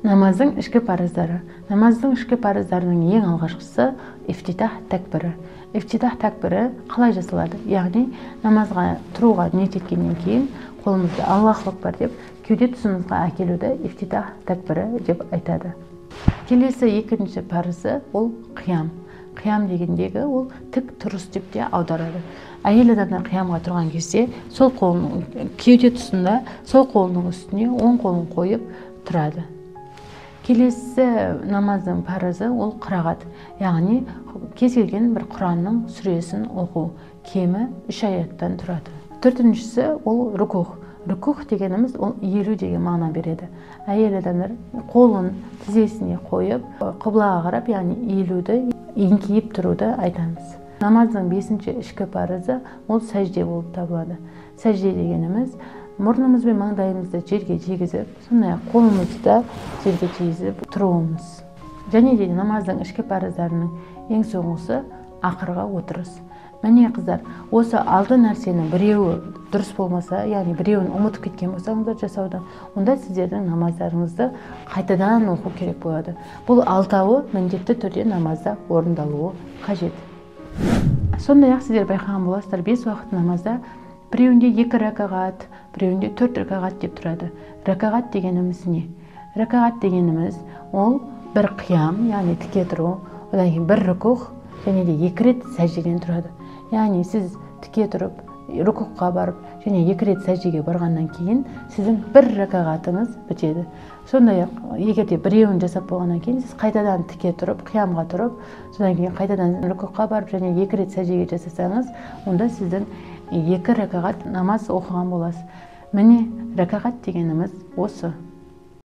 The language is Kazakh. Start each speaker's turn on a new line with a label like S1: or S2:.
S1: Намаздың ішкі парыздары. Намаздың ішкі парыздарының ең алғашқысы ифтитах тәкбірі. Ифтитах тәкбірі қалай жасалады? Яғни намазға тұруға ниет еткеннен кейін қолымызды Аллаху акбар деп кеуде тұсымызға әкелуді ифтитах тәкбірі деп айтады. Келесі екінші парызы ол қиям. Қиям дегендегі ол тік тұрыс деп те аударады. Әйел адамдар қиямға тұрған кезде сол қолының кеуде тұсында сол қолының үстіне оң қолын қойып тұрады. Келесі намаздың парызы ол қырағат, яғни кез келген бір Құранның сүресін оқу, кемі 3 аяттан тұрады. Төртіншісі ол рукух. Рукух дегеніміз ол иілу деген мағына береді. Әйел адамдар қолын тізесіне қойып, қыблаға қарап, яғни иілуді, еңкейіп тұруды айтамыз. Намаздың 5-ші ішкі парызы ол сәжде болып табылады. Сәжде дегеніміз мұрнымыз бен маңдайымызды жерге тигізіп, сондай-ақ қолымызды да жерге тигізіп тұруымыз. Және де намаздың ішкі парыздарының ең соңғысы ақырғы отырыс. Міне қыздар, осы 6 нәрсенің біреуі дұрыс болмаса, яғни біреуін ұмытып кеткен болсаңыздар жасауды, онда сіздердің намаздарыңызды қайтадан оқу керек болады. Бұл 6-ы міндетті түрде намазда орындалуы қажет. Сондай-ақ сіздер байқаған боласыздар, 5 уақыт намазда біреуінде 2 ракағат, біреуінде 4 ракағат деп тұрады. Ракағат дегеніміз не? Ракағат дегеніміз ол бір қиям, яғни тіке тұру, одан кейін бір рукух және де 2 рет сәждеден тұрады. Яғни сіз тіке тұрып, рукуққа барып, және 2 рет сәждеге барғаннан кейін сіздің бір ракағатыңыз бітеді. Сондай-ақ, егер де біреуін жасап болғаннан кейін сіз қайтадан тіке тұрып, қиямға тұрып, содан кейін қайтадан рукуққа барып, және 2 рет сәждеге жасасаңыз, онда сіздің 2 ракағат намаз оқыған боласыз. Міне, ракағат дегеніміз осы.